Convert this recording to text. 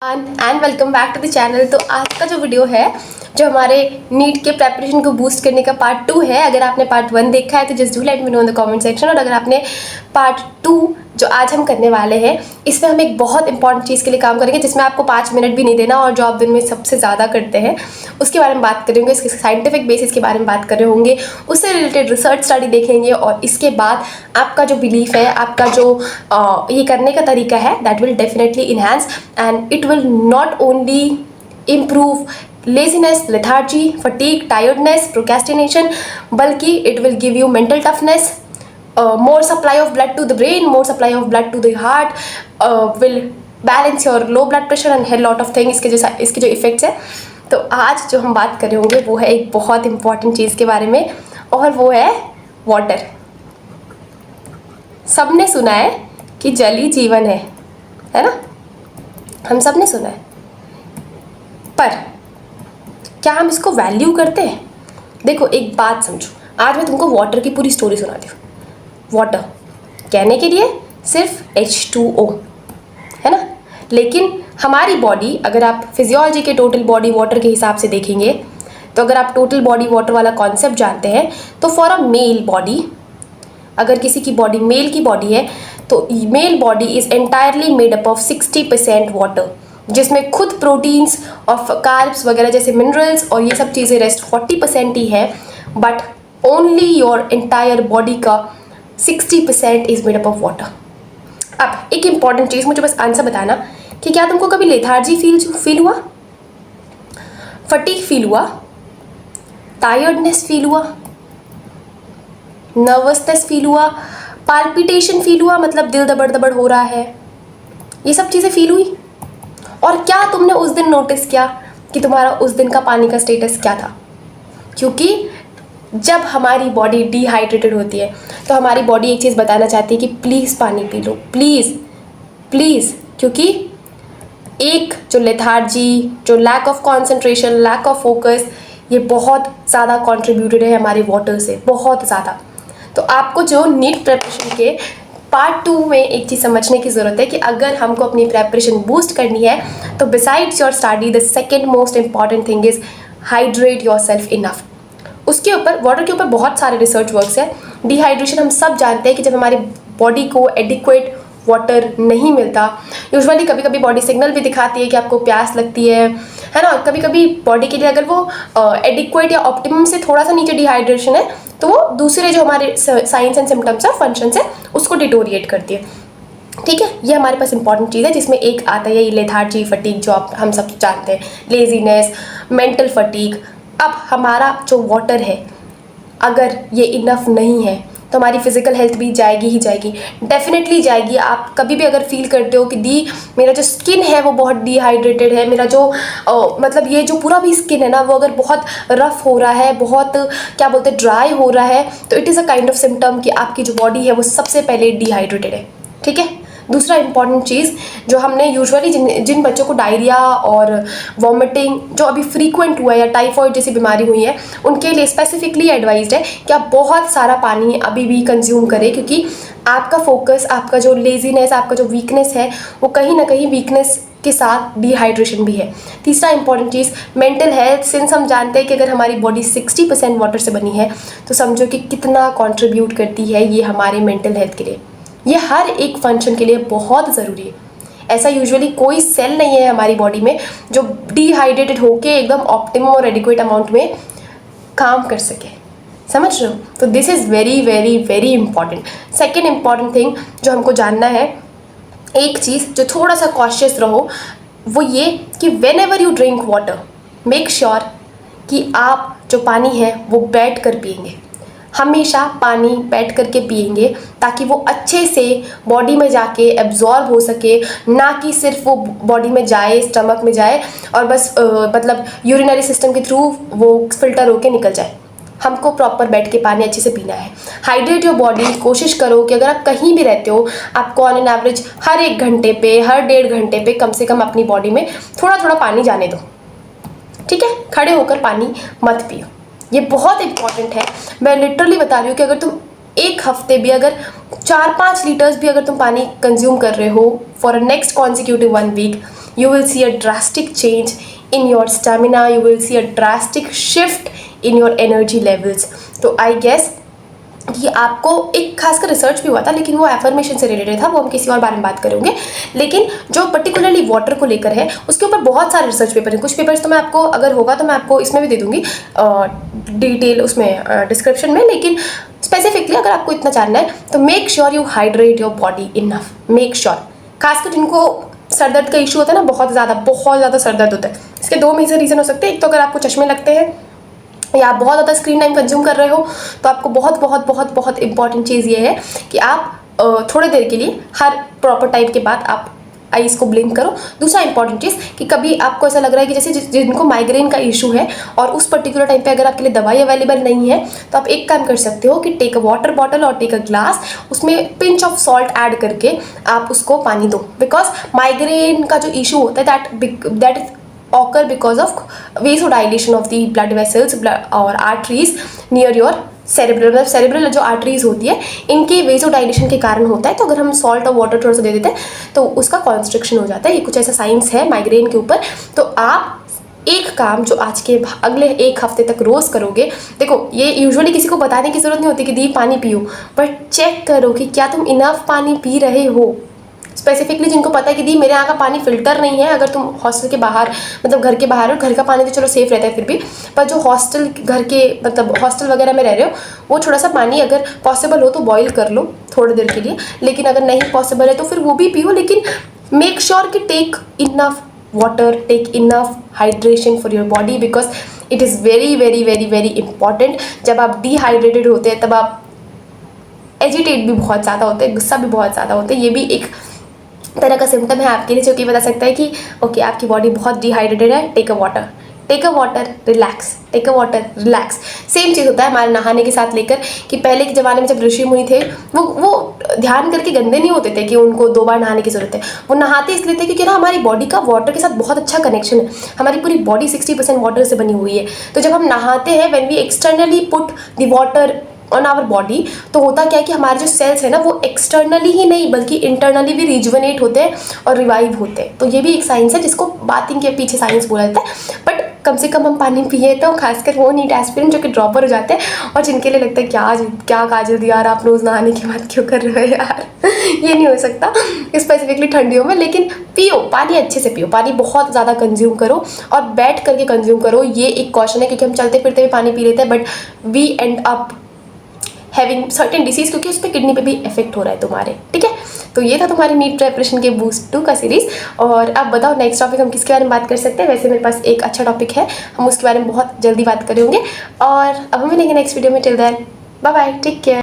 And welcome back to the channel. तो आज का जो वीडियो है जो हमारे नीट के प्रेपरेशन को बूस्ट करने का पार्ट 2 है। अगर आपने पार्ट 1 देखा है तो just do let me know in the comment section. और अगर आपने पार्ट 2 जो आज हम करने वाले हैं इसमें हम एक बहुत इंपॉर्टेंट चीज़ के लिए काम करेंगे जिसमें आपको 5 मिनट भी नहीं देना और जो आप दिन में सबसे ज़्यादा करते हैं उसके बारे में बात करेंगे। इसके साइंटिफिक बेसिस के बारे में बात कर रहे होंगे, उससे रिलेटेड रिसर्च स्टडी देखेंगे और इसके बाद आपका जो बिलीफ है, आपका जो ये करने का तरीका है that will definitely enhance and it will not only improve laziness, lethargy, fatigue, tiredness, procrastination, बल्कि it will give you mental toughness, more supply of blood to the brain, more supply of blood to the heart, will balance your low blood pressure and hell lot of things। इसके जो effects हैं। तो आज जो हम बात कर रहे होंगे वो है एक बहुत इंपॉर्टेंट चीज़ के बारे में और वो है वाटर। सबने सुना है कि जल ही जीवन है ना? हम सब ने सुना है, पर क्या हम इसको वैल्यू करते हैं? देखो एक बात समझो, आज मैं तुमको वाटर की पूरी स्टोरी सुनाती हूँ। वाटर कहने के लिए सिर्फ H2O है ना, लेकिन हमारी बॉडी, अगर आप फिजियोलॉजी के टोटल बॉडी वाटर के हिसाब से देखेंगे तो अगर आप टोटल बॉडी वाटर वाला कॉन्सेप्ट जानते हैं तो फॉर अ मेल बॉडी, अगर किसी की बॉडी मेल की बॉडी है तो male body is entirely made up of 60% water, जिसमें खुद प्रोटीन्स और कार्ब्स वगैरह जैसे मिनरल्स और ये सब चीज़ें रेस्ट 40% ही है, but only your entire body का 60% is made up of water. अब एक इंपॉर्टेंट चीज़, मुझे बस आंसर बताना कि क्या तुमको कभी लेथार्जी फील हुआ, फटीग फील हुआ, टायर्डनेस फील हुआ, नर्वसनेस फील हुआ, पाल्पिटेशन फील हुआ, मतलब दिल दबड़ दबड़ हो रहा है, ये सब चीज़ें फील हुई? और क्या तुमने उस दिन नोटिस किया कि तुम्हारा उस दिन का पानी का स्टेटस क्या था? क्योंकि जब हमारी बॉडी डिहाइड्रेटेड होती है तो हमारी बॉडी एक चीज़ बताना चाहती है कि प्लीज़ पानी पी लो, प्लीज़ प्लीज़, क्योंकि एक जो लेथार्जी, जो lack of concentration, lack of focus, ये बहुत ज़्यादा कॉन्ट्रीब्यूटेड है हमारे वाटर से, बहुत ज़्यादा। तो आपको जो नीट प्रेपरेशन के पार्ट 2 में एक चीज़ समझने की ज़रूरत है कि अगर हमको अपनी प्रेपरेशन बूस्ट करनी है तो besides your study the second most important thing is hydrate your self enough. उसके ऊपर, वाटर के ऊपर बहुत सारे रिसर्च वर्क्स हैं। डिहाइड्रेशन हम सब जानते हैं कि जब हमारी बॉडी को एडिक्वेट वाटर नहीं मिलता, यूजुअली कभी कभी बॉडी सिग्नल भी दिखाती है कि आपको प्यास लगती है ना। कभी कभी बॉडी के लिए अगर वो एडिक्वेट या ऑप्टिमम से थोड़ा सा नीचे डिहाइड्रेशन है तो वो दूसरे जो हमारे साइंस एंड सिम्टम्स है, फंक्शंस है, उसको डिटोरिएट करती है। ठीक है, ये हमारे पास इंपॉर्टेंट चीज़ है जिसमें एक आता है ये लेथार्जी, फटीग, जो हम सब जानते हैं, लेजीनेस, मेंटल फटीग। अब हमारा जो वाटर है अगर ये इनफ नहीं है तो हमारी फिज़िकल हेल्थ भी जाएगी ही जाएगी, डेफिनेटली जाएगी। आप कभी भी अगर फील करते हो कि मेरा जो स्किन है वो बहुत डिहाइड्रेटेड है, मेरा जो मतलब ये जो पूरा भी स्किन है ना वो अगर बहुत रफ़ हो रहा है, बहुत क्या बोलते हैं ड्राई हो रहा है, तो it is a kind of symptom कि आपकी जो बॉडी है वो सबसे पहले डिहाइड्रेटेड है। ठीक है, दूसरा इंपॉर्टेंट चीज़ जो हमने यूजुअली जिन बच्चों को डायरिया और वॉमिटिंग जो अभी फ्रीक्वेंट हुआ है या टाइफॉइड जैसी बीमारी हुई है उनके लिए स्पेसिफिकली एडवाइज्ड है कि आप बहुत सारा पानी अभी भी कंज्यूम करें, क्योंकि आपका फोकस, आपका जो लेजीनेस, आपका जो वीकनेस है वो कहीं ना कहीं वीकनेस के साथ डिहाइड्रेशन भी है। तीसरा इंपॉर्टेंट चीज़ मेंटल हेल्थ। सिंस हम जानते हैं कि अगर हमारी बॉडी 60% वाटर से बनी है तो समझो कि कितना कॉन्ट्रीब्यूट करती है ये हमारे मेंटल हेल्थ के लिए। ये हर एक फंक्शन के लिए बहुत ज़रूरी है। ऐसा यूजुअली कोई सेल नहीं है हमारी बॉडी में जो डिहाइड्रेटेड होके एकदम ऑप्टिमम और एडिक्वेट अमाउंट में काम कर सके, समझ रहे हो? तो this is very very very important. Second important thing जो हमको जानना है, एक चीज़ जो थोड़ा सा कॉशियस रहो, वो ये कि when ever you drink water make sure कि आप जो पानी है वो बैठ कर पिएंगे। हमेशा पानी बैठ करके पिएंगे ताकि वो अच्छे से बॉडी में जाके एब्जॉर्ब हो सके, ना कि सिर्फ वो बॉडी में जाए, स्टमक में जाए और बस मतलब यूरिनरी सिस्टम के थ्रू वो फिल्टर होके निकल जाए। हमको प्रॉपर बैठ के पानी अच्छे से पीना है। Hydrate your body. कोशिश करो कि अगर आप कहीं भी रहते हो आपको ऑन एन एवरेज हर 1 घंटे पे, हर 1.5 घंटे पे कम से कम अपनी बॉडी में थोड़ा थोड़ा पानी जाने दो। ठीक है, खड़े होकर पानी मत पियो, ये बहुत इंपॉर्टेंट है। मैं लिटरली बता रही हूँ कि अगर तुम एक हफ्ते भी अगर 4-5 लीटर्स भी अगर तुम पानी कंज्यूम कर रहे हो for a next consecutive 1 week, you will see a drastic change in your stamina, you will see a drastic shift in your energy levels. तो I guess कि आपको एक खासकर रिसर्च भी हुआ था, लेकिन वो एफर्मेशन से रिलेटेड था, वो हम किसी और बारे में बात करेंगे। लेकिन जो पर्टिकुलरली वाटर को लेकर है उसके ऊपर बहुत सारे रिसर्च पेपर हैं। कुछ पेपर्स तो मैं आपको, अगर होगा तो मैं आपको इसमें भी दे दूँगी डिटेल उसमें डिस्क्रिप्शन में। लेकिन स्पेसिफिकली अगर आपको इतना जानना है तो make sure you hydrate your body enough. Make sure, खासकर जिनको सर दर्द का इशू होता है ना, बहुत ज़्यादा सर दर्द होता है। इसके दो मेजर रीज़न हो सकते हैं। एक तो अगर आपको चश्मे लगते हैं या आप बहुत ज़्यादा स्क्रीन टाइम कंज्यूम कर रहे हो, तो आपको बहुत इंपॉर्टेंट चीज़ ये है कि आप थोड़ी देर के लिए हर प्रॉपर टाइम के बाद आप आईज को ब्लिंक करो। दूसरा इंपॉर्टेंट चीज़ कि कभी आपको ऐसा लग रहा है कि जैसे जिनको माइग्रेन का इशू है और उस पर्टिकुलर टाइम पे अगर आपके लिए दवाई अवेलेबल नहीं है, तो आप एक काम कर सकते हो कि टेक अ वाटर बॉटल और टेक अ ग्लास, उसमें पिंच ऑफ सॉल्ट ऐड करके आप उसको पानी दो। बिकॉज माइग्रेन का जो इशू होता है that is occur because of vasodilation of the blood vessels और arteries near your cerebral जो आर्टरीज होती है इनके वेजोडाइलेशन के कारण होता है। तो अगर हम सॉल्ट और वाटर थोड़ा सा दे देते हैं तो उसका कॉन्स्ट्रिक्शन हो जाता है। ये कुछ ऐसा साइंस है माइग्रेन के ऊपर। तो आप एक काम जो आज के अगले एक हफ्ते तक रोज़ करोगे, देखो ये यूजुअली किसी को बताने की ज़रूरत नहीं होती कि दी पानी पियो, बट चेक करो कि क्या तुम इनफ पानी पी रहे हो। स्पेसिफिकली जिनको पता है कि दी मेरे यहाँ का पानी फिल्टर नहीं है, अगर तुम हॉस्टल के बाहर मतलब घर के बाहर हो, घर का पानी तो चलो सेफ रहता है फिर भी, पर जो हॉस्टल घर के मतलब हॉस्टल वगैरह में रह रहे हो, वो थोड़ा सा पानी अगर पॉसिबल हो तो बॉईल कर लो थोड़ी देर के लिए। लेकिन अगर नहीं पॉसिबल है तो फिर वो भी पियो, लेकिन मेक श्योर कि take enough water, take enough hydration for your body, because it is very important. जब आप डिहाइड्रेटेड होते हैं तब आप एजिटेट भी बहुत ज़्यादा होते हैं, गुस्सा भी बहुत ज़्यादा होते हैं। ये भी एक तरह का सिम्टम है आपके लिए, जो कि बता सकता है कि ओके आपकी बॉडी बहुत डिहाइड्रेटेड है। Take a water, relax, take a water, relax. Same चीज़ होता है हमारे नहाने के साथ लेकर कि पहले के ज़माने में जब ऋषि मुनि थे वो ध्यान करके गंदे नहीं होते थे कि उनको 2 बार नहाने की ज़रूरत है। वो नहाते इसलिए थे क्योंकि ना हमारी बॉडी का वाटर के साथ बहुत अच्छा कनेक्शन है। हमारी पूरी बॉडी 60% वाटर से बनी हुई है। तो जब हम नहाते हैं, when we externally put the water on our body, तो होता क्या है कि हमारे जो सेल्स है ना वो एक्सटर्नली ही नहीं बल्कि इंटरनली भी रिजुवनेट होते हैं और रिवाइव होते हैं। तो ये भी एक साइंस है जिसको बातिंग के पीछे साइंस बोला जाता है। बट कम से कम हम पानी पिए तो, खासकर वो नीट एस्पिरिन जो कि ड्रॉपर हो जाते हैं और जिनके लिए लगता है क्या काजल यार आप रोज़ नहाने के बाद क्यों कर रहे हो यार ये नहीं हो सकता स्पेसिफिकली ठंडियों में। लेकिन पियो पानी, अच्छे से पियो पानी, बहुत ज़्यादा कंज्यूम करो और बैठ करके कंज्यूम करो। ये एक क्वेश्चन है क्योंकि हम चलते फिरते भी पानी पी लेते हैं, but we end up having certain disease क्योंकि उस पर किडनी पे भी इफेक्ट हो रहा है तुम्हारे। ठीक है, तो ये था तुम्हारी नीट प्रिपरेशन के बूस्ट 2 का सीरीज़। और अब बताओ नेक्स्ट टॉपिक हम किसके बारे में बात कर सकते हैं। वैसे मेरे पास एक अच्छा टॉपिक है, हम उसके बारे में बहुत जल्दी बात करेंगे और अब हम मिलेंगे नेक्स्ट वीडियो में। Till then bye bye, take care.